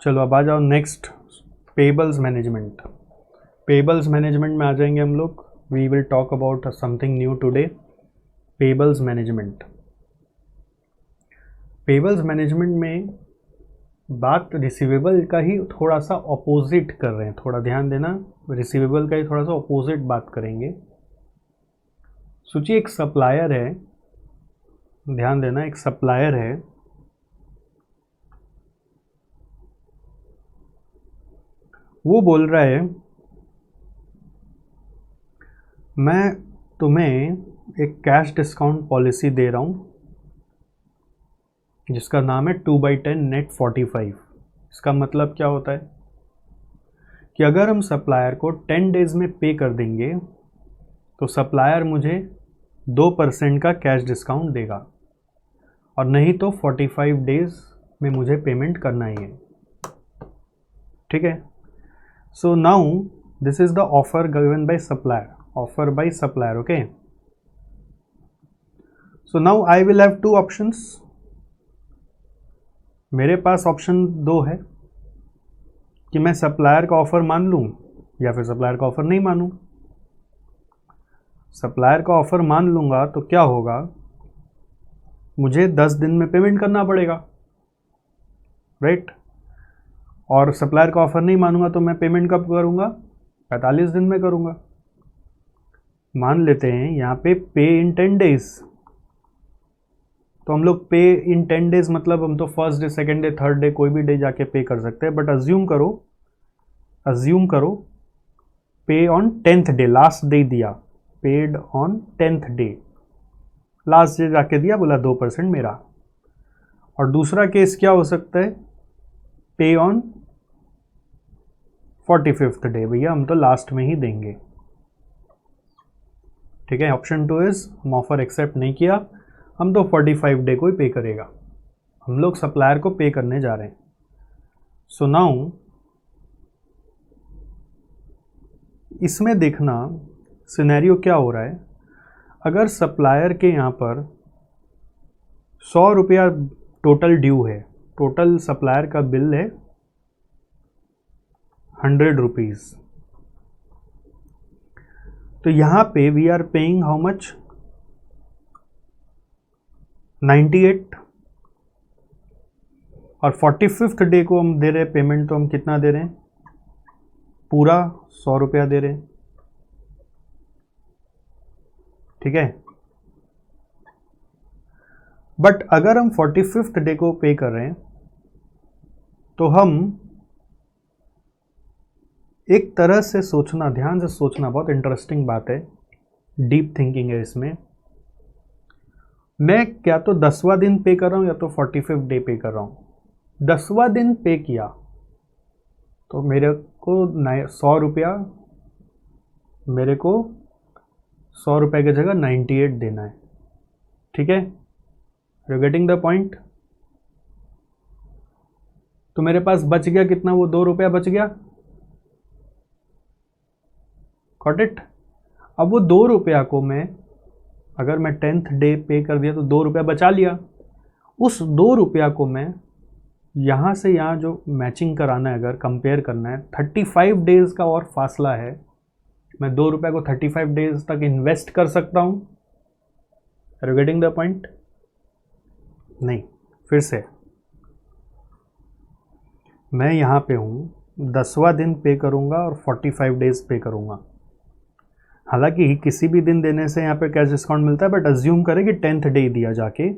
चलो अब आ जाओ next, payables management. Payables management में आ जाएंगे हम लोग। We will talk about something new today, payables management. Payables management में बात रिसीवेबल का ही थोड़ा सा ऑपोजिट कर रहे हैं, थोड़ा ध्यान देना, रिसीवेबल का ही थोड़ा सा ऑपोजिट बात करेंगे। सोचिए एक सप्लायर है, ध्यान देना, एक सप्लायर है, वो बोल रहा है मैं तुम्हें एक कैश डिस्काउंट पॉलिसी दे रहा हूँ जिसका नाम है 2/10 नेट 45। इसका मतलब क्या होता है कि अगर हम सप्लायर को 10 डेज में पे कर देंगे तो सप्लायर मुझे 2% का कैश डिस्काउंट देगा, और नहीं तो 45 डेज में मुझे पेमेंट करना ही है। ठीक है, so now this is the offer given by supplier, offer by supplier. Okay, so now I will have two options. मेरे पास ऑप्शन दो है कि मैं सप्लायर का ऑफर मान लूं या फिर सप्लायर का ऑफर नहीं मानूं। सप्लायर का ऑफर मान लूंगा तो क्या होगा, मुझे 10 दिन में पेमेंट करना पड़ेगा, राइट। और सप्लायर का ऑफर नहीं मानूंगा तो मैं पेमेंट कब करूंगा, 45 दिन में करूंगा। मान लेते हैं यहाँ पे इन 10 डेज, तो हम लोग पे इन 10 डेज मतलब हम तो first day, second day, third day, कोई भी डे जाके पे कर सकते हैं। बट अज्यूम करो pay on 10th day, last day दिया, paid on 10th day, last day जाके दिया, बोला 2% मेरा। और दूसरा केस क्या हो सकता है, पे ऑन 45th डे, भैया हम तो लास्ट में ही देंगे। ठीक है, ऑप्शन 2 इज हम ऑफर एक्सेप्ट नहीं किया, हम तो 45 डे को ही पे करेगा, हम लोग सप्लायर को पे करने जा रहे हैं। सो नाउ इसमें देखना सिनेरियो क्या हो रहा है। अगर सप्लायर के यहाँ पर 100 रुपया टोटल ड्यू है, टोटल सप्लायर का बिल है 100 रुपीज़, तो यहाँ पे we are paying how much, 98, और 45th डे को हम दे रहे हैं पेमेंट, तो हम कितना दे रहे हैं, पूरा 100 रुपया दे रहे हैं। ठीक है, बट अगर हम 45th डे को पे कर रहे हैं तो हम एक तरह से सोचना, ध्यान से सोचना, बहुत इंटरेस्टिंग बात है, डीप थिंकिंग है इसमें। मैं क्या तो 10वां दिन पे कर रहा हूं या तो 45th डे पे कर रहा हूं। 10वां दिन पे किया तो मेरे को 100 रुपया, मेरे को 100 रुपये की जगह 98 देना है। ठीक है, यू गेटिंग द पॉइंट। तो मेरे पास बच गया कितना, वो 2 रुपया बच गया, गॉट इट। अब वो 2 रुपया को मैं, अगर मैं 10th डे पे कर दिया तो 2 रुपया बचा लिया। उस 2 रुपया को मैं यहाँ से यहाँ जो मैचिंग कराना है, अगर कंपेयर करना है, 35 डेज का और फासला है, मैं 2 रुपये को 35 डेज तक इन्वेस्ट कर सकता हूँ। Are you getting the point? नहीं, फिर से मैं यहाँ पे हूँ, 10वां दिन पे करूँगा और 45 डेज पे करूँगा। हालांकि किसी भी दिन देने से यहाँ पे कैश डिस्काउंट मिलता है, बट अज्यूम करें कि 10th डे दिया जाके,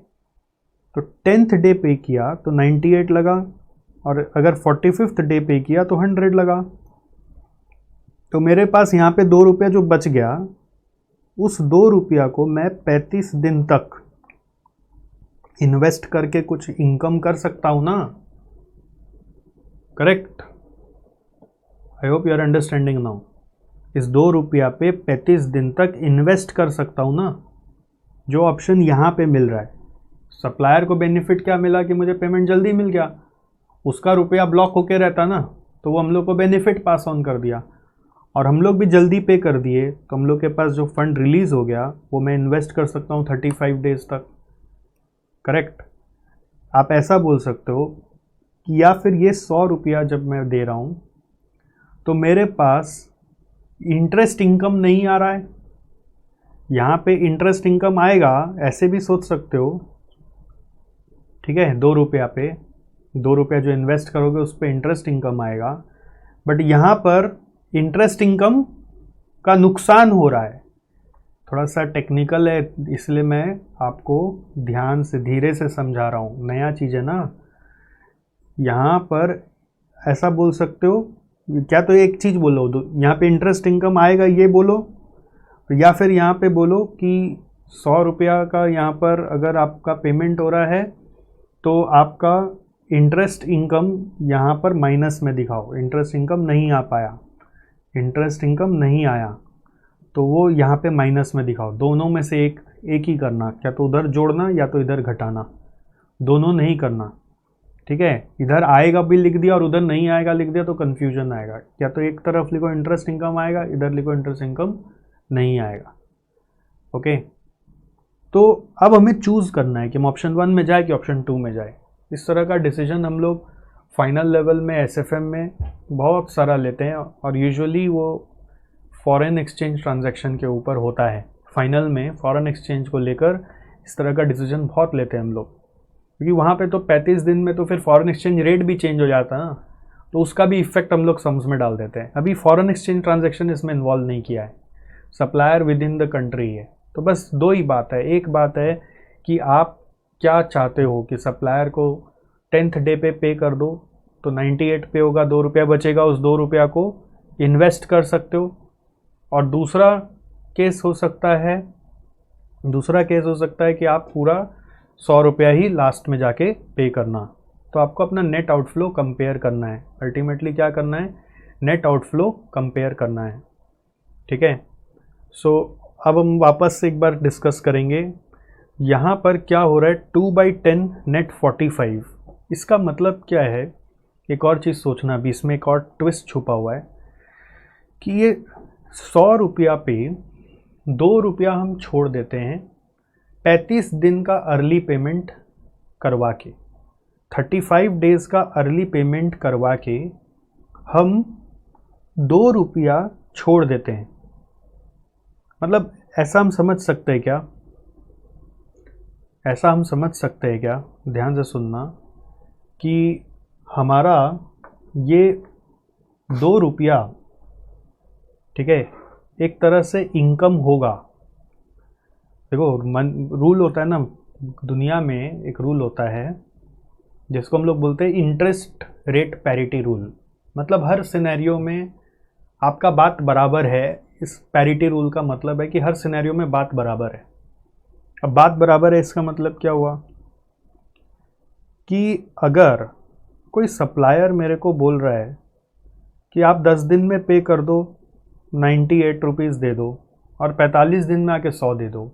तो 10th डे पे किया तो 98 लगा, और अगर 45th डे पे किया तो 100 लगा। तो मेरे पास यहाँ पे 2 रुपया जो बच गया, उस 2 रुपया को मैं 35 दिन तक इन्वेस्ट करके कुछ इनकम कर सकता हूँ ना, correct? I hope you are understanding now. इस 2 रुपया पे 35 दिन तक इन्वेस्ट कर सकता हूँ ना, जो ऑप्शन यहाँ पे मिल रहा है। सप्लायर को बेनिफिट क्या मिला कि मुझे पेमेंट जल्दी मिल गया, उसका रुपया ब्लॉक होके रहता ना, तो वो हम लोग को बेनिफिट पास ऑन कर दिया, और हम लोग भी जल्दी पे कर दिए, तो हम लोग के पास जो फंड रिलीज़ हो गया वो मैं इन्वेस्ट कर सकता हूँ 35 डेज तक, करेक्ट? आप ऐसा बोल सकते हो कि या फिर ये 100 रुपया जब मैं दे रहा हूँ तो मेरे पास इंटरेस्ट इनकम नहीं आ रहा है। यहाँ पे इंटरेस्ट इनकम आएगा, ऐसे भी सोच सकते हो, ठीक है, 2 रुपया पे 2 रुपया जो इन्वेस्ट करोगे उस पर इंटरेस्ट इनकम आएगा, बट यहाँ पर इंटरेस्ट इनकम का नुकसान हो रहा है। थोड़ा सा टेक्निकल है, इसलिए मैं आपको ध्यान से धीरे से समझा रहा हूँ, नया चीज़ है ना। यहाँ पर ऐसा बोल सकते हो, क्या तो एक चीज़ बोलो, यहाँ पे इंटरेस्ट इनकम आएगा ये बोलो, या फिर यहाँ पे बोलो कि 100 रुपया का यहाँ पर अगर आपका पेमेंट हो रहा है तो आपका इंटरेस्ट इनकम यहाँ पर माइनस में दिखाओ, इंटरेस्ट इनकम नहीं आ पाया, इंटरेस्ट इनकम नहीं आया तो वो यहाँ पे माइनस में दिखाओ। दोनों में से एक ही करना, क्या तो उधर जोड़ना या तो इधर घटाना, दोनों नहीं करना, ठीक है। इधर आएगा भी लिख दिया और उधर नहीं आएगा लिख दिया तो कन्फ्यूजन आएगा। क्या तो एक तरफ लिखो इंटरेस्ट इनकम आएगा, इधर लिखो इंटरेस्ट इनकम नहीं आएगा। ओके, तो अब हमें चूज़ करना है कि हम ऑप्शन 1 में जाए कि ऑप्शन 2 में जाए। इस तरह का डिसीजन हम लोग फाइनल लेवल में एसएफएम में बहुत सारा लेते हैं और यूजुअली वो फॉरेन एक्सचेंज ट्रांजैक्शन के ऊपर होता है। फाइनल में फॉरेन एक्सचेंज को लेकर इस तरह का डिसीजन बहुत लेते हैं हम लोग, क्योंकि वहाँ पे तो 35 दिन में तो फिर फॉरेन एक्सचेंज रेट भी चेंज हो जाता है ना, तो उसका भी इफेक्ट हम लोग सम्स में डाल देते हैं। अभी फॉरेन एक्सचेंज ट्रांजैक्शन इसमें इन्वॉल्व नहीं किया है, supplier with in the country है। तो बस दो ही बात है, एक बात है कि आप क्या चाहते हो कि सप्लायर को 10th डे पे कर दो तो 98 पे होगा, 2 रुपया बचेगा, उस 2 रुपया को इन्वेस्ट कर सकते हो। और दूसरा केस हो सकता है कि आप पूरा 100 रुपया ही लास्ट में जाके पे करना। तो आपको अपना नेट आउटफ्लो कंपेयर करना है, अल्टीमेटली क्या करना है, नेट आउटफ्लो कंपेयर करना है, ठीक है। सो अब हम वापस से एक बार डिस्कस करेंगे। यहाँ पर क्या हो रहा है, 2/10 नेट 45, इसका मतलब क्या है। एक और चीज़ सोचना, अभी इसमें एक और ट्विस्ट छुपा हुआ है कि ये 100 रुपया पे 2 रुपया हम छोड़ देते हैं 35 दिन का अर्ली पेमेंट करवा के, 35 डेज़ का अर्ली पेमेंट करवा के हम 2 रुपया छोड़ देते हैं। मतलब ऐसा हम समझ सकते हैं क्या, ध्यान से सुनना, कि हमारा ये 2 रुपया, ठीक है, एक तरह से इनकम होगा। देखो रूल होता है ना दुनिया में, एक रूल होता है जिसको हम लोग बोलते हैं इंटरेस्ट रेट पैरिटी रूल। मतलब हर सिनेरियो में आपका बात बराबर है। इस पैरिटी रूल का मतलब है कि हर सिनेरियो में बात बराबर है। अब बात बराबर है इसका मतलब क्या हुआ कि अगर कोई सप्लायर मेरे को बोल रहा है कि आप 10 दिन में पे कर दो, 98 रुपीज़ दे दो और 45 दिन में आके 100 दे दो,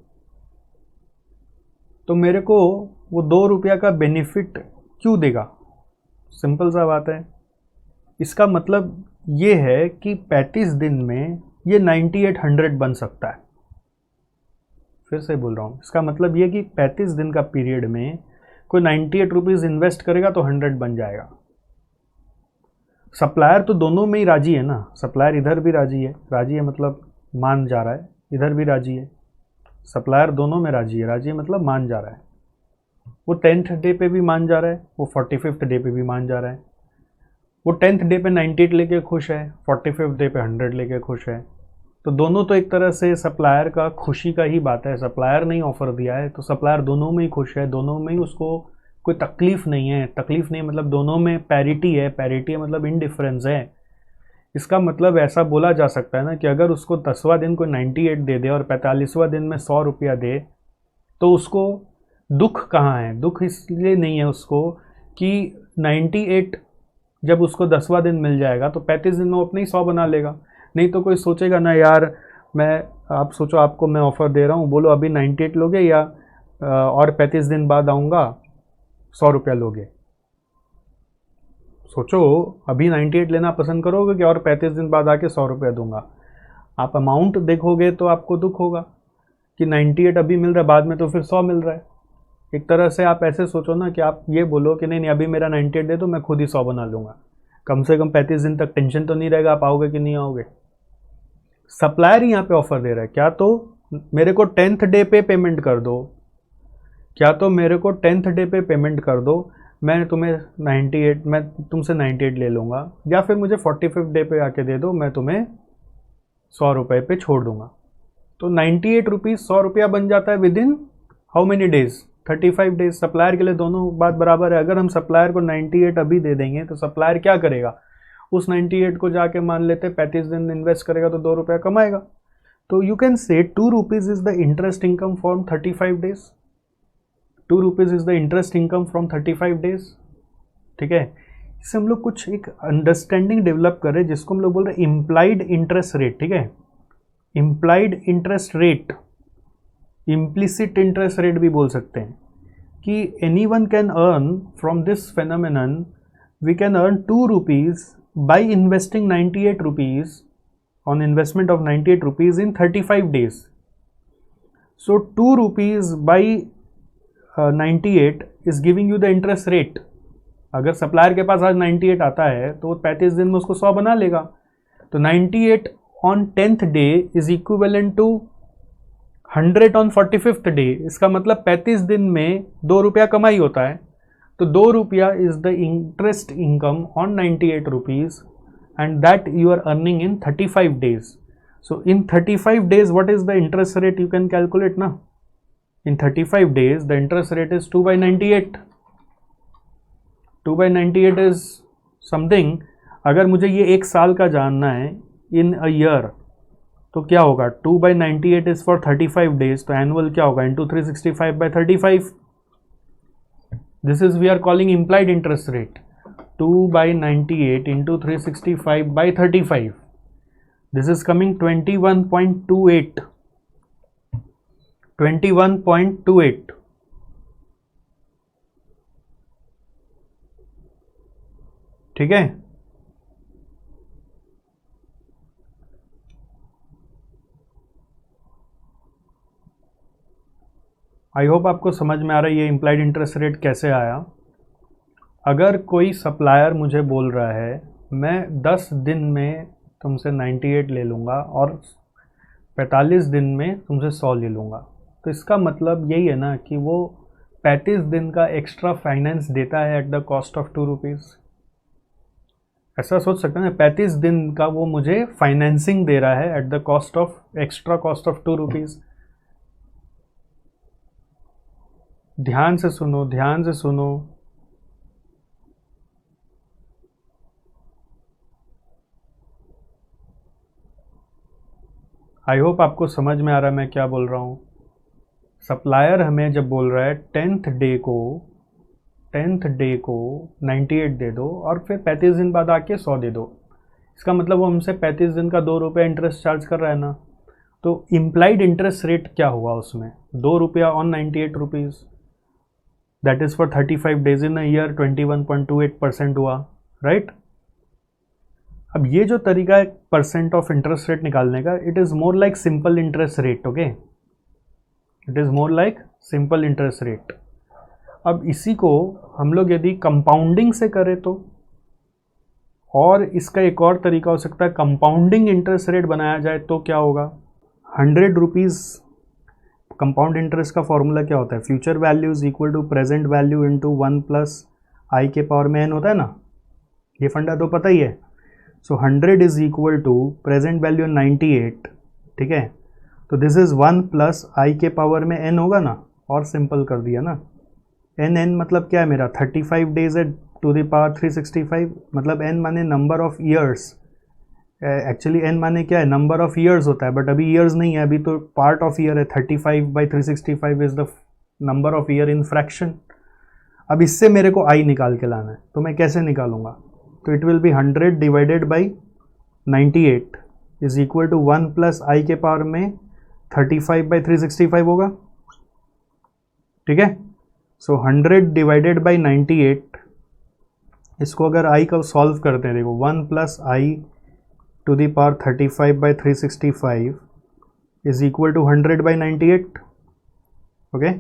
तो मेरे को वो 2 रुपया का बेनिफिट क्यों देगा। सिंपल सा बात है। इसका मतलब ये है कि 35 दिन में ये 9800 बन सकता है। फिर से बोल रहा हूँ, इसका मतलब ये कि 35 दिन का पीरियड में कोई 98 रुपीज़ इन्वेस्ट करेगा तो 100 बन जाएगा। सप्लायर तो दोनों में ही राजी है ना, सप्लायर इधर भी राजी है मतलब मान जा रहा है, इधर भी राजी है, सप्लायर दोनों में राजी है मतलब मान जा रहा है। वो 10th डे पे भी मान जा रहा है, वो 45th डे पे भी मान जा रहा है। वो 10th डे पे 98 लेके खुश है, 45th डे पे 100 लेके खुश है। तो दोनों तो एक तरह से सप्लायर का खुशी का ही बात है। सप्लायर ने ऑफ़र दिया है तो सप्लायर दोनों में ही खुश है, दोनों में ही उसको कोई तकलीफ़ नहीं है। तकलीफ़ नहीं मतलब दोनों में पैरिटी है मतलब इनडिफरेंस है। इसका मतलब ऐसा बोला जा सकता है ना कि अगर उसको 10वां दिन को 98 दे दे और 45वां दिन में 100 रुपया दे तो उसको दुख कहाँ है। दुख इसलिए नहीं है उसको कि 98 जब उसको 10वां दिन मिल जाएगा तो 35 दिन में वो अपने ही 100 बना लेगा। नहीं तो कोई सोचेगा ना यार, आप सोचो आपको मैं ऑफ़र दे रहा हूँ, बोलो अभी 98 लोगे या और 35 दिन बाद आऊँगा 100 रुपया लोगे। सोचो अभी 98 लेना पसंद करोगे कि और 35 दिन बाद आके 100 रुपया दूंगा। आप अमाउंट देखोगे तो आपको दुख होगा कि 98 अभी मिल रहा है, बाद में तो फिर 100 मिल रहा है। एक तरह से आप ऐसे सोचो ना कि आप ये बोलो कि नहीं नहीं अभी मेरा 98 दे दो, मैं खुद ही 100 बना लूँगा, कम से कम 35 दिन तक टेंशन तो नहीं रहेगा आप आओगे कि नहीं आओगे। सप्लायर यहाँ पे ऑफर दे रहा है, क्या तो मेरे को 10th डे पे पेमेंट कर दो, क्या तो मेरे को 10th डे पे पेमेंट कर दो, मैं तुम्हें 98 मैं तुमसे 98 ले लूँगा, या फिर मुझे 45th डे पे आके दे दो, मैं तुम्हें 100 रुपये पे छोड़ दूँगा। तो 98 रुपीज़ 100 रुपया बन जाता है with in how many days, 35 days. Supplier के लिए दोनों बात बराबर है। अगर हम सप्लायर को 98 अभी दे देंगे तो सप्लायर क्या करेगा, उस 98 को जाके मान लेते 35 दिन इन्वेस्ट करेगा तो 2 रुपया कमाएगा। तो you can say 2 rupees is the interest income from 35 days, 2 rupees is the interest income from 35 days. ठीक है, इससे हम लोग कुछ एक अंडरस्टैंडिंग डेवलप कर रहे हैं जिसको हम लोग बोल रहे हैं इम्प्लाइड इंटरेस्ट रेट। ठीक है, implied interest rate, implicit interest rate भी बोल सकते हैं, कि any one can earn from this phenomenon, we can earn 2 rupees by investing 98 rupees on investment of 98 rupees in 35 days. So 2 rupees by 98 is giving you the interest rate. अगर supplier के पास आज 98 आता है तो 35 दिन में उसको 100 बना लेगा। तो 98 on 10th day is equivalent to 100 on 45th day। इसका मतलब 35 दिन में 2 रुपया कमाई होता है, तो 2 रुपया is the interest income on 98 rupees and that you are earning in 35 days. So in 35 days what is the interest rate you can calculate na? In 35 days the interest rate is 2 by 98. 2 by 98 is something, अगर मुझे ये एक साल का जानना है in a year तो क्या होगा, 2 by 98 is for 35 days, तो annual क्या होगा into 365 by 35. This is we are calling implied interest rate. 2 by 98 into 365 by 35. This is coming 21.28. 21.28. ठीक है, आई होप आपको समझ में आ रहा है ये इम्प्लाइड इंटरेस्ट रेट कैसे आया। अगर कोई सप्लायर मुझे बोल रहा है मैं 10 दिन में तुमसे 98 ले लूँगा और 45 दिन में तुमसे 100 ले लूँगा, तो इसका मतलब यही है ना कि वो 35 दिन का एक्स्ट्रा फाइनेंस देता है eight the cost of 2 rupees. ऐसा सोच सकते हैं ना, 35 दिन का वो मुझे फाइनेंसिंग दे रहा है eight the cost of extra cost of 2 rupees. ध्यान से सुनो, ध्यान से सुनो। आई होप आपको समझ में आ रहा है मैं क्या बोल रहा हूँ। सप्लायर हमें जब बोल रहा है 10th डे को 98 दे दो और फिर 35 दिन बाद आके 100 दे दो, इसका मतलब वो हमसे 35 दिन का 2 रुपया इंटरेस्ट चार्ज कर रहा है ना। तो इम्प्लाइड इंटरेस्ट रेट क्या हुआ उसमें, 2 रुपया on 98 rupees, that is for 35 days in a year, 21.28% हुआ, राइट। अब ये जो तरीका है परसेंट ऑफ इंटरेस्ट रेट निकालने का, it is more like simple interest rate. Okay, it is more like simple interest rate. अब इसी को हम लोग यदि कंपाउंडिंग से करें तो, और इसका एक और तरीका हो सकता है कंपाउंडिंग इंटरेस्ट रेट बनाया जाए तो क्या होगा, 100 रुपीज़। कंपाउंड इंटरेस्ट का फॉर्मूला क्या होता है, future value is equal to present value into 1 plus I के पावर में n होता है ना, ये फंडा तो पता ही है। So 100 is equal to present value 98, ठीक है, तो दिस इज़ 1 प्लस आई के पावर में n होगा ना, और सिंपल कर दिया ना। n मतलब क्या है मेरा, 35 डेज है टू द पावर 365, मतलब n माने number of years. Actually n माने क्या है, नंबर ऑफ ईयर्स होता है, बट अभी ईयर्स नहीं है, अभी तो पार्ट ऑफ ईयर है। 35 by 365 is the number of year in fraction. अब इससे मेरे को i निकाल के लाना है, तो मैं कैसे निकालूंगा, तो it will be 100 divided by 98 is equal to 1 plus I के पावर में 35 बाई 365 होगा, ठीक है। सो 100 डिवाइडेड बाई 98, इसको अगर i का सॉल्व करते हैं, देखो 1 plus I to the power 35 by 365 is equal to 100 by 98, okay.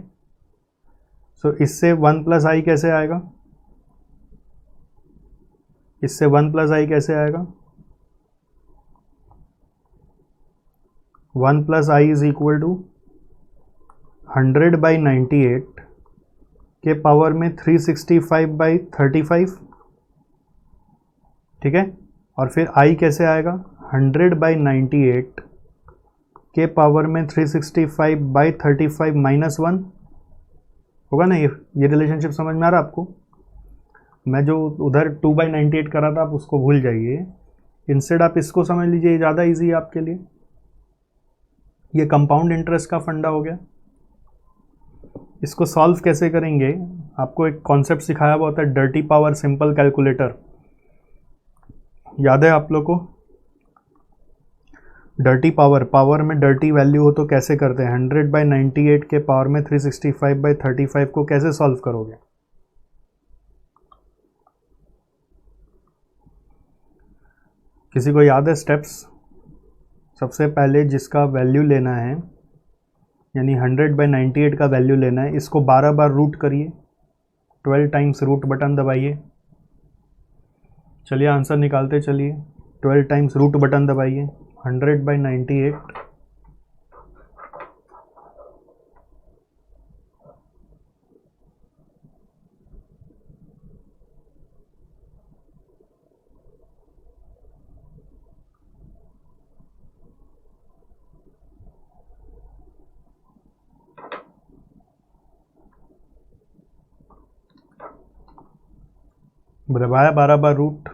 So इससे 1 प्लस आई कैसे आएगा, इससे 1 प्लस आई कैसे आएगा, 1 plus I is equal to 100/98 के पावर में 365/35, ठीक है। और फिर आई कैसे आएगा, 100/98 के पावर में 365/35 -1 होगा ना। ये रिलेशनशिप समझ में आ रहा है आपको। मैं जो उधर 2/98 कर रहा था आप उसको भूल जाइए, इंस्टेड आप इसको समझ लीजिए, ये ज़्यादा ईजी है आपके लिए। ये कंपाउंड इंटरेस्ट का फंडा हो गया। इसको सॉल्व कैसे करेंगे, आपको एक कॉन्सेप्ट सिखाया हुआ होता है, डर्टी पावर सिंपल कैलकुलेटर, याद है आप लोग को। डर्टी पावर में डर्टी वैल्यू हो तो कैसे करते हैं, 100/98 के पावर में 365/35 को कैसे सॉल्व करोगे। किसी को याद है स्टेप्स। सबसे पहले जिसका वैल्यू लेना है, यानी 100/98 का वैल्यू लेना है, इसको 12 बार रूट करिए, 12 टाइम्स रूट बटन दबाइए। चलिए आंसर निकालते चलिए, 12 टाइम्स रूट बटन दबाइए। 100/98 दबाया 12 बार रूट।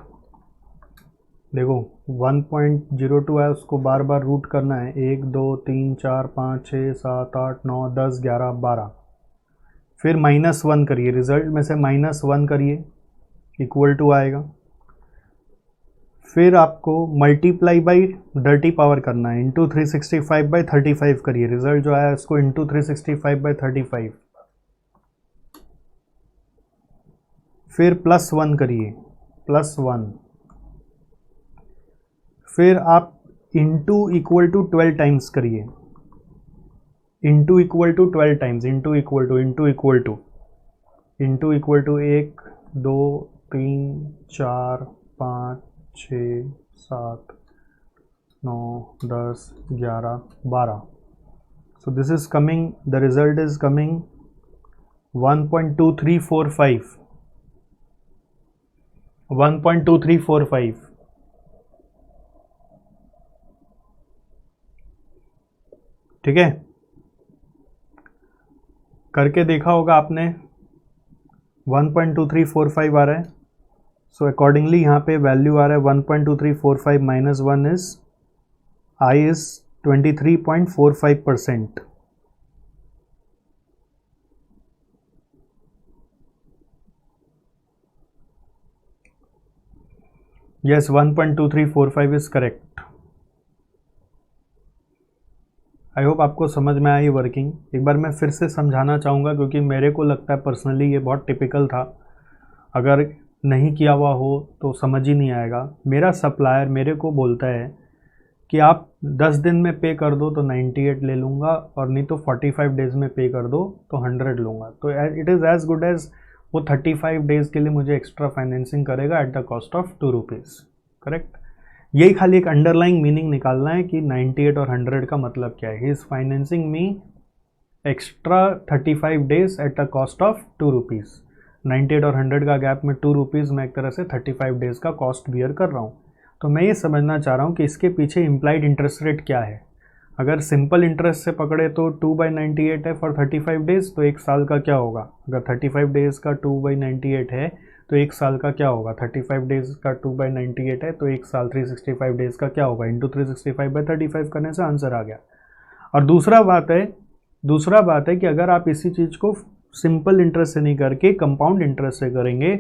देखो 1.02 है, उसको बार बार रूट करना है, 1 2 3 4 5 6 7 8 9 10 11 12। फिर -1 करिए, रिजल्ट में से -1 करिए, इक्वल टू आएगा। फिर आपको मल्टीप्लाई बाई डर्टी पावर करना है, इंटू 365/35 करिए, रिजल्ट जो आया उसको इंटू 365/35। फिर +1 करिए, +1। फिर आप इंटू इक्वल टू 12 टाइम्स करिए, into equal to 12 times, into equal to 1 2 3 4 5 6 7 9 10 11 12। So this is coming, the result is coming 1.2345, 1.2345। ठीक है, करके देखा होगा आपने, 1.2345 आ रहा है। सो अकॉर्डिंगली यहाँ पे वैल्यू आ रहा है 1.2345 -1 is I is 23.45%। Yes, 1.2345 is correct. I hope आपको समझ में आई वर्किंग। एक बार मैं फिर से समझाना चाहूँगा, क्योंकि मेरे को लगता है पर्सनली ये बहुत टिपिकल था। अगर नहीं किया हुआ हो तो समझ ही नहीं आएगा। मेरा सप्लायर मेरे को बोलता है कि आप 10 दिन में पे कर दो तो 98 ले लूँगा, और नहीं तो 45 डेज़ में पे कर दो तो 100 लूँगा। तो it is as good as वो 35 डेज़ के लिए मुझे एक्स्ट्रा फाइनेंसिंग करेगा at the cost of 2 rupees. Correct, यही खाली एक अंडरलाइंग मीनिंग निकालना है कि 98 और 100 का मतलब क्या है। He is financing me extra 35 days at the cost of 2 rupees. 98 और 100 का गैप में 2 रुपीज़ मैं एक तरह से 35 डेज़ का कॉस्ट बियर कर रहा हूँ। तो मैं ये समझना चाह रहा हूँ कि इसके पीछे इम्प्लाइड इंटरेस्ट रेट क्या है। अगर सिंपल इंटरेस्ट से पकड़े तो 2/98 है फॉर 35 डेज़, तो एक साल का क्या होगा। अगर 35 डेज़ का 2/98 है तो एक साल का क्या होगा। 35 डेज़ का 2/98 है तो एक साल 365 डेज़ का क्या होगा, इंटू 365/35 करने से आंसर आ गया। और दूसरा बात है कि अगर आप इसी चीज़ को सिंपल इंटरेस्ट से नहीं करके कंपाउंड इंटरेस्ट से करेंगे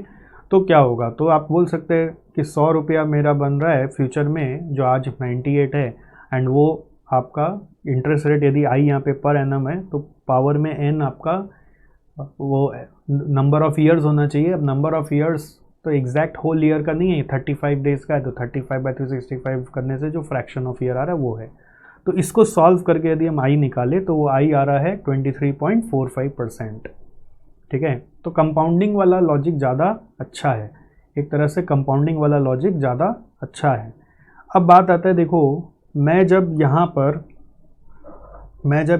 तो क्या होगा। तो आप बोल सकते हैं कि 100 रुपया मेरा बन रहा है फ्यूचर में, जो आज 98 है, एंड वो आपका इंटरेस्ट रेट यदि आई यहाँ पे पर एनम है तो पावर में एन आपका वो नंबर ऑफ़ ईयर्स होना चाहिए। अब नंबर ऑफ़ ईयर्स तो एग्जैक्ट होल ईयर का नहीं है, 35 डेज़ का है, तो 35/365 करने से जो फ्रैक्शन ऑफ ईयर आ रहा है वो है। तो इसको सॉल्व करके यदि हम आई निकालें तो वो आई आ रहा है 23.45%। ठीक है, तो कंपाउंडिंग वाला लॉजिक ज़्यादा अच्छा है, एक तरह से कंपाउंडिंग वाला लॉजिक ज़्यादा अच्छा है। अब बात आता है, देखो मैं जब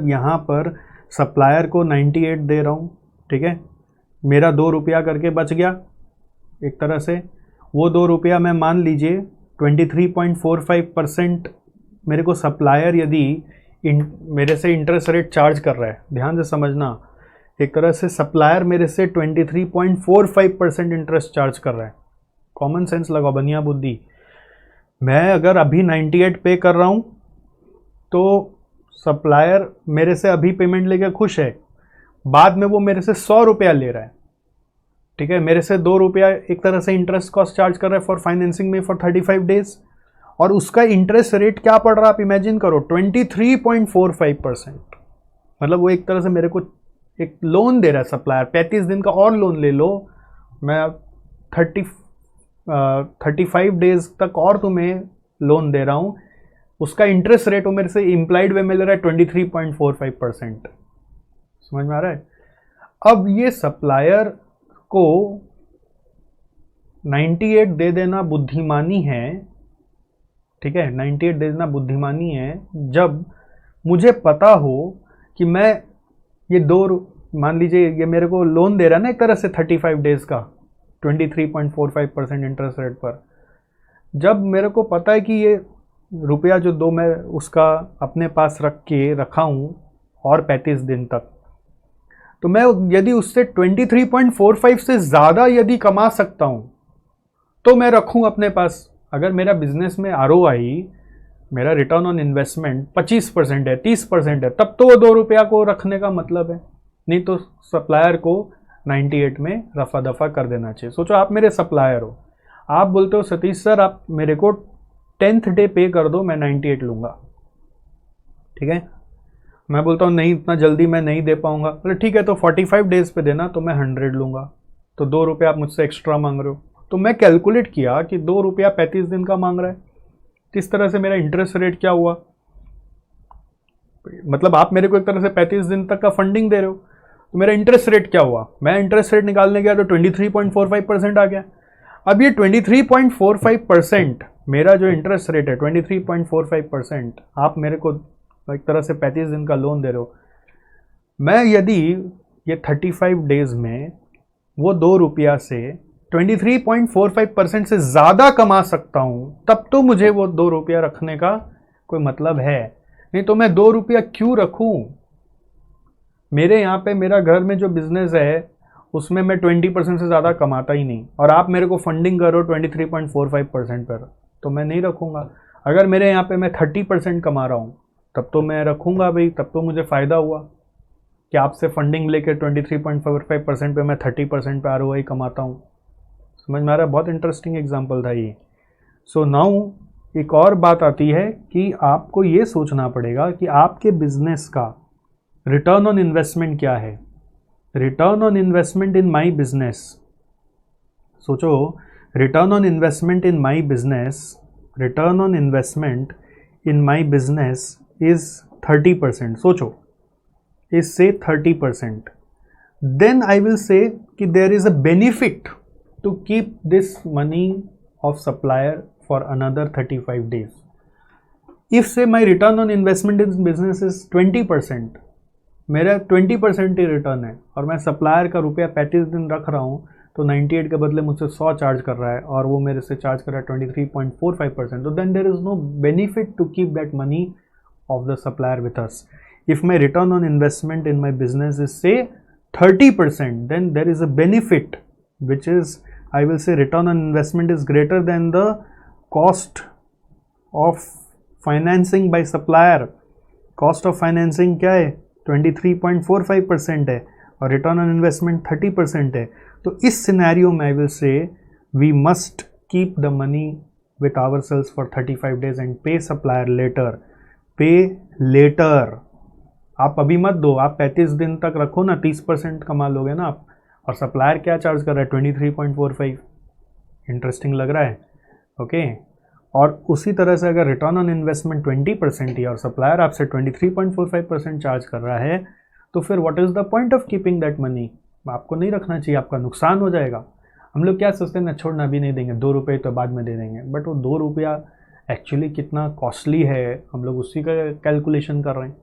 यहाँ पर सप्लायर को 98 दे रहा हूँ, ठीक है, मेरा 2 रुपया करके बच गया एक तरह से। वो 2 रुपया मैं मान लीजिए 23.45% मेरे को सप्लायर यदि मेरे से इंटरेस्ट रेट चार्ज कर रहा है, ध्यान से समझना, एक तरह से सप्लायर मेरे से 23.45% इंटरेस्ट चार्ज कर रहा है। कॉमन सेंस लगाओ, बनिया बुद्धि। मैं अगर अभी 98 पे कर रहा हूँ तो सप्लायर मेरे से अभी पेमेंट लेके खुश है, बाद में वो मेरे से 100 रुपया ले रहा है, ठीक है, मेरे से 2 रुपया एक तरह से इंटरेस्ट कॉस्ट चार्ज कर रहा है फॉर फाइनेंसिंग में फॉर 35 डेज, और उसका इंटरेस्ट रेट क्या पड़ रहा है आप इमेजिन करो, 23.45%। मतलब वो एक तरह से मेरे को एक लोन दे रहा है सप्लायर, 35 दिन का और लोन ले लो, मैं 35 डेज तक और तुम्हें लोन दे रहा हूँ, उसका इंटरेस्ट रेट वो मेरे से इम्प्लाइड वे में ले रहा है 23.45%। समझ में आ रहा है? अब ये सप्लायर को 98 दे देना बुद्धिमानी है, ठीक है, 98 दे देना बुद्धिमानी है जब मुझे पता हो कि मैं ये मान लीजिए ये मेरे को लोन दे रहा है ना एक तरह से 35 डेज का 23.45% इंटरेस्ट रेट पर। जब मेरे को पता है कि ये रुपया जो 2 मैं उसका अपने पास रखा हूँ और 35 दिन तक, तो मैं यदि उससे 23.45 से ज़्यादा यदि कमा सकता हूँ तो मैं रखूँ अपने पास। अगर मेरा बिजनेस में ROI, मेरा रिटर्न ऑन इन्वेस्टमेंट 25% है, 30% है, तब तो वो 2 रुपया को रखने का मतलब है, नहीं तो सप्लायर को 98 में रफा दफा कर देना चाहिए। सोचो आप मेरे सप्लायर हो, आप बोलते हो सतीश सर आप मेरे को 10th डे पे कर दो, मैं 98 लूँगा, ठीक है, मैं बोलता हूँ नहीं इतना जल्दी मैं नहीं दे पाऊँगा, बोले ठीक है तो 45 डेज पे देना, तो मैं 100 लूँगा, तो 2 रुपया आप मुझसे एक्स्ट्रा मांग रहे हो। तो मैं कैलकुलेट किया कि 2 रुपया 35 दिन का मांग रहा है, किस तरह से मेरा इंटरेस्ट रेट क्या हुआ, मतलब आप मेरे को एक तरह से 35 दिन तक का फंडिंग दे रहे हो, तो मेरा इंटरेस्ट रेट क्या हुआ, मैं इंटरेस्ट रेट निकालने गया तो 23.45% आ गया। अब ये 23.45% मेरा जो इंटरेस्ट रेट है 23.45%, आप मेरे को एक तरह से 35 दिन का लोन दे रहे हो, मैं यदि ये 35 डेज में वो 2 रुपया से 23.45% से ज़्यादा कमा सकता हूँ, तब तो मुझे वो 2 रुपया रखने का कोई मतलब है, नहीं तो मैं 2 रुपया क्यों रखूँ। मेरे यहाँ पे मेरा घर में जो बिजनेस है उसमें मैं 20% से ज़्यादा कमाता ही नहीं, और आप मेरे को फंडिंग करो 23.45% पर, तो मैं नहीं रखूँगा। अगर मेरे यहाँ पे मैं 30% कमा रहा हूँ तब तो मैं रखूँगा भाई, तब तो मुझे फ़ायदा हुआ कि आपसे फंडिंग लेके 23.45% पे मैं 30% पे ROI कमाता हूँ। समझ में आ रहा है? बहुत इंटरेस्टिंग एग्जाम्पल था ये। सो नाउ एक और बात आती है कि आपको ये सोचना पड़ेगा कि आपके बिजनेस का रिटर्न ऑन इन्वेस्टमेंट क्या है। Return on investment in my business, सोचो, return on investment in my business, return on investment in my business is 30%, सोचो, इज से 30%, देन आई विल से कि there is a benefit to keep this money of supplier for another 35 days. If say my return on investment in business is 20%, मेरा 20% ही return है और मैं supplier का रुपया 35 दिन रख रहा हूँ, तो 98 के बदले मुझसे 100 चार्ज कर रहा है और वो मेरे से चार्ज कर रहा है 23.45%, तो then there is no benefit to keep that money of the supplier with us. If my return on investment in my business is say 30%, then there is a benefit, which is, I will say, return on investment is greater than the cost of financing by supplier. Cost of financing क्या है? 23.45% है और return on investment 30% है. तो इस scenario में I will say we must keep the money with our sales for 35 days and pay supplier later. Pay later, आप अभी मत दो, आप 35 दिन तक रखो ना, 30% कमा लोगे ना आप. और सप्लायर क्या चार्ज कर रहा है? 23.45. इंटरेस्टिंग लग रहा है? ओके. और उसी तरह से अगर रिटर्न ऑन इन्वेस्टमेंट 20% ही और सप्लायर आपसे 23.45% चार्ज कर रहा है, तो फिर what is the point of keeping that money? आपको नहीं रखना चाहिए, आपका नुकसान हो जाएगा। हम लोग क्या सोचते हैं ना, छोड़ना अभी नहीं देंगे, 2 रुपये तो बाद में दे देंगे, बट वो 2 रुपया एक्चुअली कितना कॉस्टली है हम लोग उसी का कैलकुलेशन कर रहे हैं।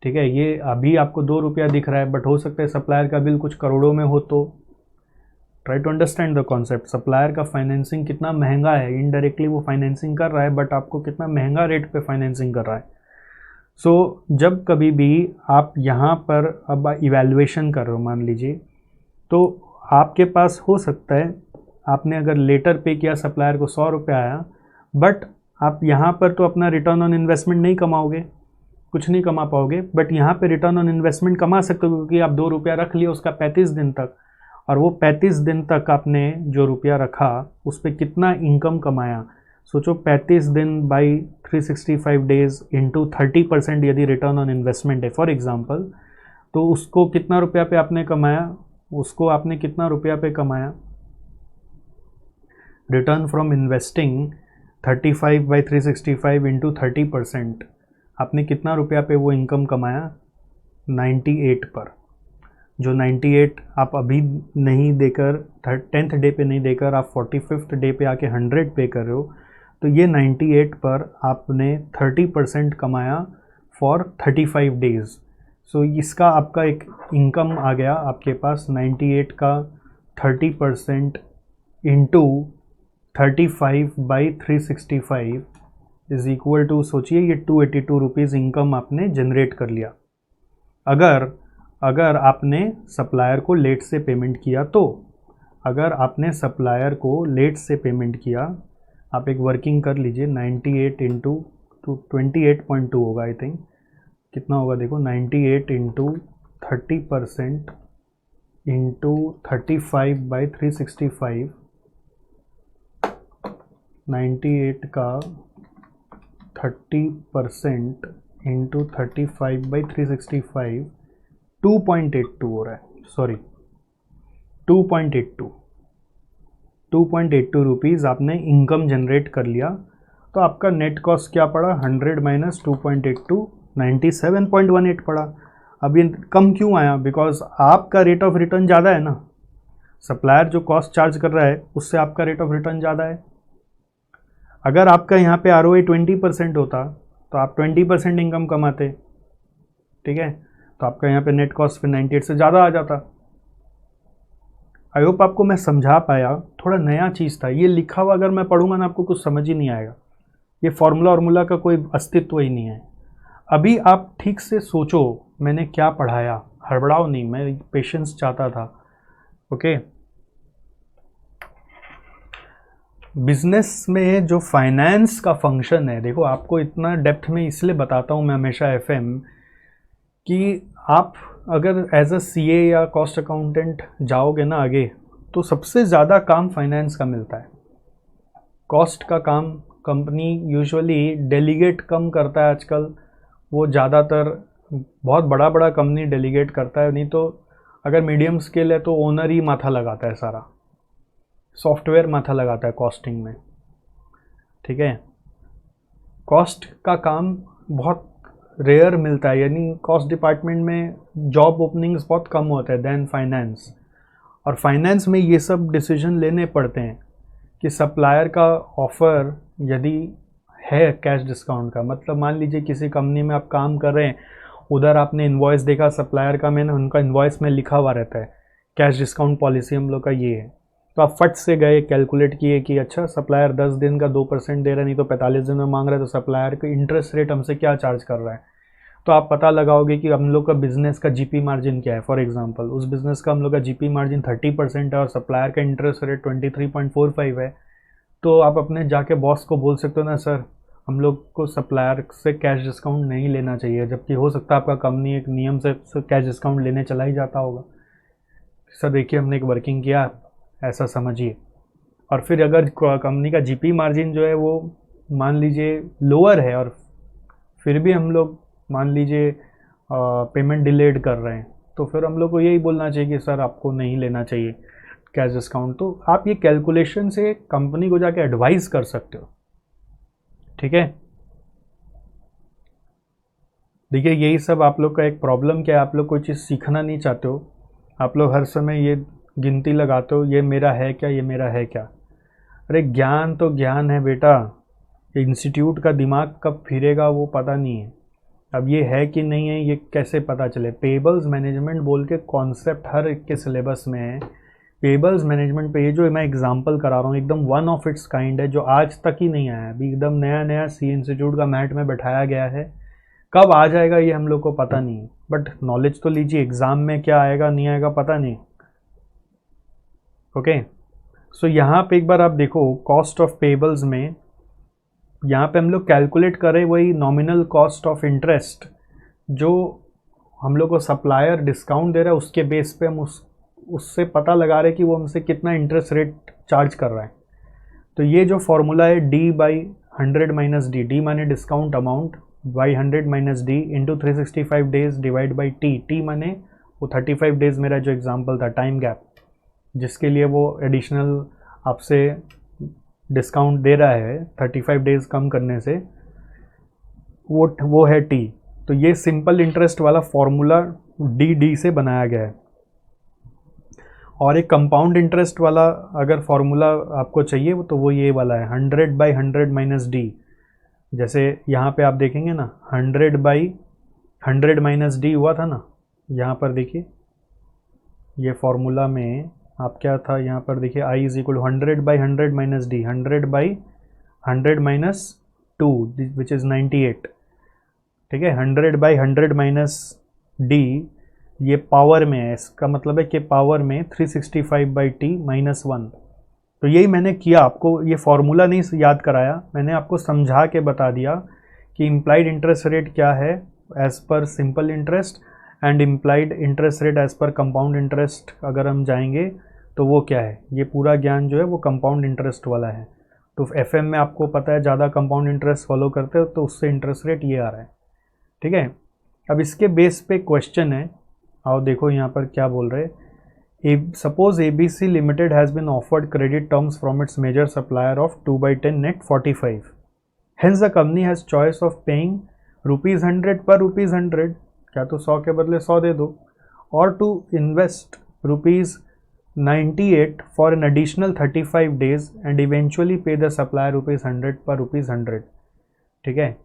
ठीक है, ये अभी आपको 2 रुपया दिख रहा है, बट हो सकता है सप्लायर का बिल कुछ करोड़ों में हो। तो try to understand the concept. Supplier का फाइनेंसिंग कितना महंगा है, इनडायरेक्टली वो फाइनेंसिंग कर रहा है, बट आपको कितना महंगा रेट पे फाइनेंसिंग कर रहा है। सो जब कभी भी आप यहाँ पर अब इवैल्यूएशन कर रहे हो मान लीजिए, तो आपके पास हो सकता है आपने अगर लेटर पे किया सप्लायर को 100 रुपये आया, बट आप यहाँ पर तो अपना रिटर्न ऑन इन्वेस्टमेंट नहीं कमाओगे, कुछ नहीं कमा पाओगे, बट यहाँ पे रिटर्न ऑन इन्वेस्टमेंट कमा सकते हो, क्योंकि आप 2 रुपया रख लिए उसका 35 दिन तक, और वो 35 दिन तक आपने जो रुपया रखा उस पर कितना इनकम कमाया। सोचो 35 दिन बाई 365 डेज इंटू 30% यदि रिटर्न ऑन इन्वेस्टमेंट है फॉर एग्जांपल, तो उसको कितना रुपया पे आपने कमाया, उसको आपने कितना रुपया पे कमाया। Return from investing 35 by 365 into 30%, आपने कितना रुपया पे वो इनकम कमाया, 98 पर। जो 98 आप अभी नहीं देकर 10th डे पे नहीं देकर आप 45th डे पे आके 100 पे कर रहे हो, तो ये 98 पर आपने 30% कमाया फॉर 35 डेज। सो इसका आपका एक इनकम आ गया आपके पास 98 का 30% into 35 by 365 is equal to, सोचिए ये 282 रुपीज़ इनकम आपने जनरेट कर लिया। अगर आपने सप्लायर को लेट से पेमेंट किया तो, अगर आपने सप्लायर को लेट से पेमेंट किया, आप एक वर्किंग कर लीजिए, 98 इंटू 28.2 होगा आई थिंक, कितना होगा देखो, 98 इंटू 30% इंटू 35 बाई 365, 98 का 30% इंटू 35 बाई 365 2.82 हो रहा है, सॉरी 2.82 रुपीज़ आपने इनकम जनरेट कर लिया। तो आपका नेट कॉस्ट क्या पड़ा, 100 माइनस 2.82 97.18 पड़ा। अब ये कम क्यों आया, बिकॉज आपका रेट ऑफ रिटर्न ज़्यादा है ना, सप्लायर जो कॉस्ट चार्ज कर रहा है उससे आपका रेट ऑफ रिटर्न ज़्यादा है। अगर आपका यहाँ पे ROI 20% होता तो आप 20% इनकम कमाते, ठीक है, तो आपका यहाँ पे नेट कॉस्ट फिर 98 से ज़्यादा आ जाता। आई होप आपको मैं समझा पाया, थोड़ा नया चीज़ था ये लिखा हुआ, अगर मैं पढ़ूंगा ना आपको कुछ समझ ही नहीं आएगा, ये फार्मूला का कोई अस्तित्व ही नहीं है। अभी आप ठीक से सोचो मैंने क्या पढ़ाया, हड़बड़ाओ नहीं, मैं पेशेंस चाहता था। ओके, बिजनेस में जो फाइनेंस का फंक्शन है, देखो आपको इतना डेप्थ में इसलिए बताता हूँ मैं हमेशा FM, कि आप अगर एज अ CA या कॉस्ट अकाउंटेंट जाओगे ना आगे, तो सबसे ज़्यादा काम फाइनेंस का मिलता है। कॉस्ट का काम कंपनी यूजुअली डेलीगेट कम करता है आजकल, वो ज़्यादातर बहुत बड़ा कंपनी डेलीगेट करता है, नहीं तो अगर मीडियम स्केल है तो ओनर ही माथा लगाता है, सारा सॉफ्टवेयर माथा लगाता है कॉस्टिंग में। ठीक है, कॉस्ट का काम बहुत रेयर मिलता है, यानी कॉस्ट डिपार्टमेंट में जॉब ओपनिंग्स बहुत कम होते हैं देन फाइनेंस। और फाइनेंस में ये सब डिसीजन लेने पड़ते हैं कि सप्लायर का ऑफ़र यदि है कैश डिस्काउंट का, मतलब मान लीजिए किसी कंपनी में आप काम कर रहे हैं, उधर आपने इन्वॉइस देखा सप्लायर का, मैंने उनका इन्वॉइस में लिखा हुआ रहता है कैश डिस्काउंट पॉलिसी हम लोग का ये है, तो आप फट से गए कैलकुलेट किए कि अच्छा सप्लायर 10 दिन का 2% दे रहा है, नहीं तो 45 दिन में मांग रहा है, तो सप्लायर का इंटरेस्ट रेट हमसे क्या चार्ज कर रहा है। तो आप पता लगाओगे कि हम लोग का बिज़नेस का GP मार्जिन क्या है। फॉर एग्जांपल उस बिज़नेस का हम लोग का GP मार्जिन 30% है और सप्लायर का इंटरेस्ट रेट 23.45 है, तो आप अपने जाके बॉस को बोल सकते हो ना, सर हम लोग को सप्लायर से कैश डिस्काउंट नहीं लेना चाहिए, जबकि हो सकता है आपका कंपनी एक नियम से कैश डिस्काउंट लेने चला ही जाता होगा। सर देखिए हमने एक वर्किंग किया, ऐसा समझिए। और फिर अगर कंपनी का GP मार्जिन जो है वो मान लीजिए लोअर है और फिर भी हम लोग मान लीजिए पेमेंट डिलेड कर रहे हैं, तो फिर हम लोग को यही बोलना चाहिए कि सर आपको नहीं लेना चाहिए कैश डिस्काउंट। तो आप ये कैलकुलेशन से कंपनी को जाके एडवाइस कर सकते हो। ठीक है, देखिए यही सब आप लोग का एक प्रॉब्लम क्या है, आप लोग कोई चीज़ सीखना नहीं चाहते हो, आप लोग हर समय ये गिनती लगाते हो, ये मेरा है क्या, ये मेरा है क्या। अरे ज्ञान तो ज्ञान है बेटा, इंस्टीट्यूट का दिमाग कब फिरेगा वो पता नहीं है। अब ये है कि नहीं है ये कैसे पता चले। पेबल्स मैनेजमेंट बोल के कॉन्सेप्ट हर एक के सिलेबस में है। पेबल्स मैनेजमेंट पे ये जो मैं एग्जांपल करा रहा हूँ एकदम वन ऑफ इट्स काइंड है, जो आज तक ही नहीं आया, अभी एकदम नया नया सी इंस्टीट्यूट का मैट में बैठाया गया है। कब आ जाएगा ये हम लोग को पता नहीं है, बट नॉलेज तो लीजिए, एग्जाम में क्या आएगा नहीं आएगा पता नहीं। ओके, सो यहाँ पे एक बार आप देखो कॉस्ट ऑफ पेबल्स में, यहाँ पे हम लोग कैलकुलेट करें वही नॉमिनल कॉस्ट ऑफ इंटरेस्ट जो हम लोग को सप्लायर डिस्काउंट दे रहा है, उसके बेस पे हम उससे पता लगा रहे हैं कि वो हमसे कितना इंटरेस्ट रेट चार्ज कर रहा है। तो ये जो फॉर्मूला है D by 100 minus D, D माने discount amount, by 100 minus D into 365 days divide by T, T माने वो 35 डेज मेरा जो एग्जाम्पल था टाइम गैप, जिसके लिए वो एडिशनल आपसे डिस्काउंट दे रहा है 35 डेज कम करने से, वो है टी। तो ये सिंपल इंटरेस्ट वाला फॉर्मूला डी से बनाया गया है। और एक कंपाउंड इंटरेस्ट वाला अगर फॉर्मूला आपको चाहिए तो वो ये वाला है 100 बाई 100 माइनस डी। जैसे यहाँ पे आप देखेंगे ना 100 बाई 100 माइनस डी हुआ था ना, यहाँ पर देखिए ये फॉर्मूला में आप क्या था, यहाँ पर देखिए I is equal 100 by 100 minus D, 100 by 100 minus 2 which is 98। ठीक है, 100 बाई 100 माइनस डी ये पावर में है, इसका मतलब है कि पावर में 365 बाई टी माइनस 1। तो यही मैंने किया, आपको ये फॉर्मूला नहीं याद कराया, मैंने आपको समझा के बता दिया कि इम्प्लाइड इंटरेस्ट रेट क्या है as per simple interest and implied interest rate as per compound interest अगर हम जाएंगे तो वो क्या है। ये पूरा ज्ञान जो है वो कंपाउंड इंटरेस्ट वाला है। तो एफएम में आपको पता है ज़्यादा कंपाउंड इंटरेस्ट फॉलो करते हो तो उससे इंटरेस्ट रेट ये आ रहा है। ठीक है, अब इसके बेस पे क्वेश्चन है, आओ देखो यहाँ पर क्या बोल रहे हैं। Suppose ABC limited has been offered credit terms from its major supplier of 2/10 net 45। Hence the company has choice of paying ₹100 per ₹100, क्या तो 100 के बदले 100 दे दो, और to invest ₹98 for an additional 35 days and eventually pay the supplier ₹100 per ₹100। ठीक है,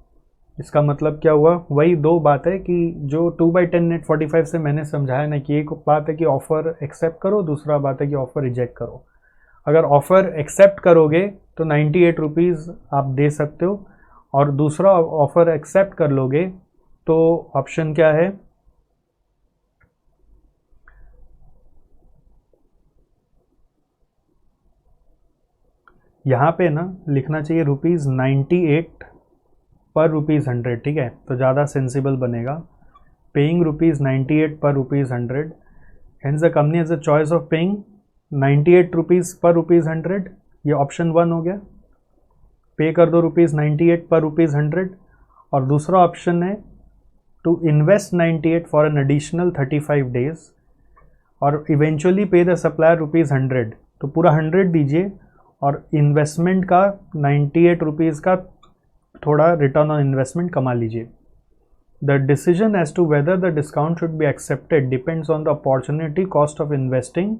इसका मतलब क्या हुआ, वही दो बात है कि जो 2/10 नेट 45 से मैंने समझाया ना कि एक बात है कि ऑफ़र एक्सेप्ट करो, दूसरा बात है कि ऑफ़र रिजेक्ट करो। अगर ऑफ़र एक्सेप्ट करोगे तो 98 रुपीज़ आप दे सकते हो, और दूसरा ऑफ़र एक्सेप्ट कर लोगे तो ऑप्शन क्या है, यहाँ पे ना लिखना चाहिए ₹98 पर ₹100। ठीक है, तो ज़्यादा सेंसिबल बनेगा। पेइंग ₹98 पर ₹100, hence the company has the choice of paying 98 rupees पर ₹100। ये ऑप्शन 1 हो गया, पे कर दो ₹98 पर ₹100। और दूसरा ऑप्शन है to invest 98 for an additional 35 days और इवेंचुअली पे द सप्लायर ₹100। तो पूरा 100 दीजिए और इन्वेस्टमेंट का 98 रुपीज़ का थोड़ा रिटर्न ऑन इन्वेस्टमेंट कमा लीजिए। The decision as to whether the discount should be accepted depends on the opportunity cost of investing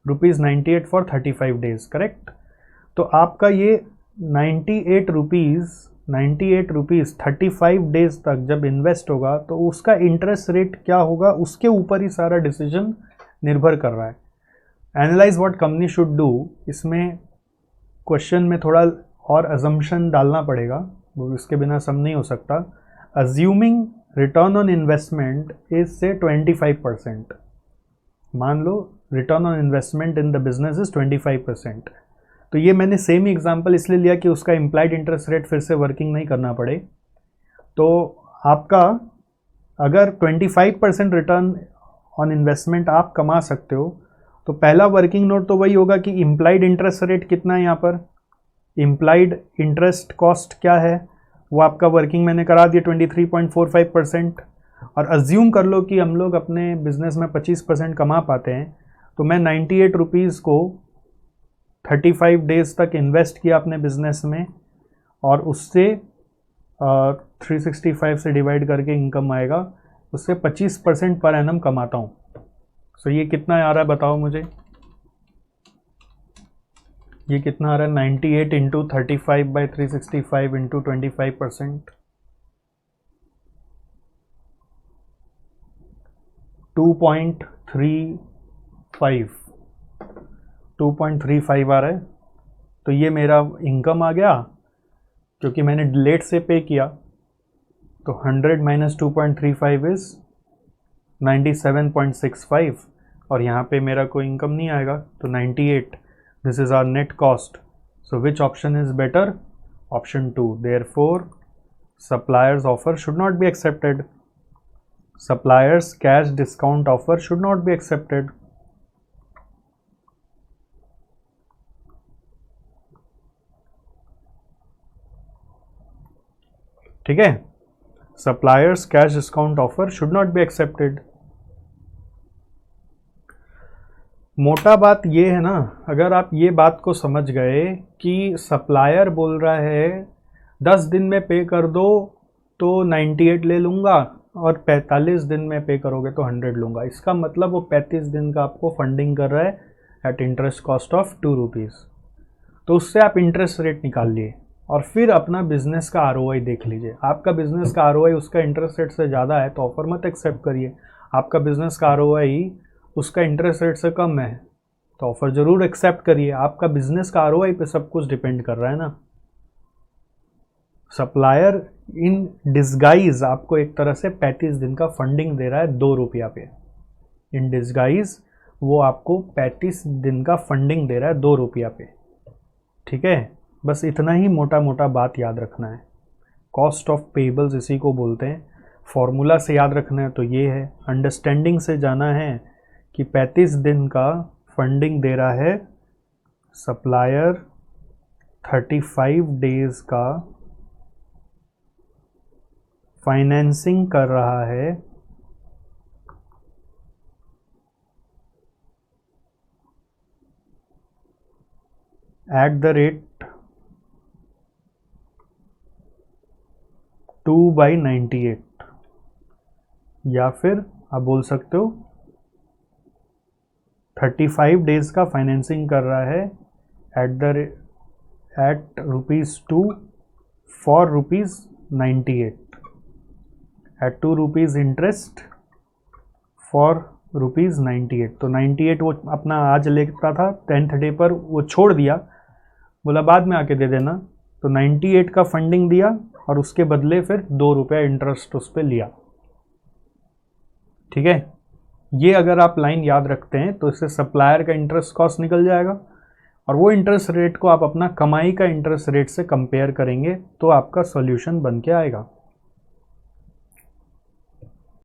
₹98 for 35 days. Correct, तो आपका ये 98 रुपीज़ 35 डेज तक जब इन्वेस्ट होगा तो उसका इंटरेस्ट रेट क्या होगा, उसके ऊपर ही सारा डिसीजन निर्भर कर रहा है। Analyse what company should do, इसमें क्वेश्चन में थोड़ा और अजम्पशन डालना पड़ेगा, वो इसके बिना सम नहीं हो सकता। Assuming return on investment is say 25%, मान लो return on investment in the business is 25%। तो ये मैंने सेम ही एग्जाम्पल इसलिए लिया कि उसका इम्प्लाइड इंटरेस्ट रेट फिर से वर्किंग नहीं करना पड़े। तो आपका अगर 25% रिटर्न ऑन इन्वेस्टमेंट आप कमा सकते हो तो पहला वर्किंग नोट तो वही होगा कि इम्प्लाइड इंटरेस्ट रेट कितना है, यहाँ पर इम्प्लाइड इंटरेस्ट कॉस्ट क्या है, वो आपका वर्किंग मैंने करा दिया 23.45%। और अज्यूम कर लो कि हम लोग अपने बिजनेस में 25% कमा पाते हैं, तो मैं 98 रुपीज़ को 35 डेज तक इन्वेस्ट किया अपने बिजनेस में और उससे 365 से डिवाइड करके इनकम आएगा, उससे 25% पर एनम कमाता हूँ। सो ये कितना आ रहा है बताओ मुझे, ये कितना आ रहा है 98 इंटू 35/365 इंटू 25%, 2.35 आ रहा है। तो ये मेरा इनकम आ गया क्योंकि मैंने लेट से पे किया। तो 100 माइनस 2.35 इज 97.65 और यहाँ पे मेरा कोई इनकम नहीं आएगा तो 98। This is our net cost. So which option is better? Option 2। Therefore suppliers offer should not be accepted. Suppliers cash discount offer should not be accepted. ठीक है, suppliers cash discount offer should not be accepted. मोटा बात ये है ना, अगर आप ये बात को समझ गए कि सप्लायर बोल रहा है 10 दिन में पे कर दो तो 98 ले लूँगा और 45 दिन में पे करोगे तो 100 लूँगा, इसका मतलब वो 35 दिन का आपको फंडिंग कर रहा है at interest cost of 2 rupees. तो उससे आप इंटरेस्ट रेट निकाल लिए और फिर अपना बिजनेस का ROI देख लीजिए। आपका बिजनेस का ROI उसका इंटरेस्ट रेट से ज़्यादा है तो ऑफर मत एक्सेप्ट करिए। आपका बिजनेस का ROI उसका इंटरेस्ट रेट से कम है तो ऑफर ज़रूर एक्सेप्ट करिए। आपका बिजनेस का ROI पे सब कुछ डिपेंड कर रहा है ना। सप्लायर इन डिस्गाइज आपको एक तरह से 35 दिन का फंडिंग दे रहा है 2 रुपया पे। इन डिस्गाइज वो आपको 35 दिन का फंडिंग दे रहा है 2 रुपया पे। ठीक है, बस इतना ही मोटा मोटा बात याद रखना है। कॉस्ट ऑफ पेबल्स इसी को बोलते हैं। फॉर्मूला से याद रखना है तो ये है, अंडरस्टैंडिंग से जाना है कि 35 दिन का फंडिंग दे रहा है सप्लायर, 35 डेज का फाइनेंसिंग कर रहा है एट द रेट 2/98, या फिर आप बोल सकते हो 35 डेज का फाइनेंसिंग कर रहा है at ₹2 for ₹98 at 2 rupees interest for ₹98। तो 98 वो अपना आज लेता था 10th डे पर, वो छोड़ दिया, बोला बाद में आके दे देना। तो 98 का फंडिंग दिया और उसके बदले फिर 2 रुपया इंटरेस्ट उस पर लिया। ठीक है, ये अगर आप लाइन याद रखते हैं तो इससे सप्लायर का इंटरेस्ट कॉस्ट निकल जाएगा और वो इंटरेस्ट रेट को आप अपना कमाई का इंटरेस्ट रेट से कंपेयर करेंगे तो आपका सॉल्यूशन बन के आएगा।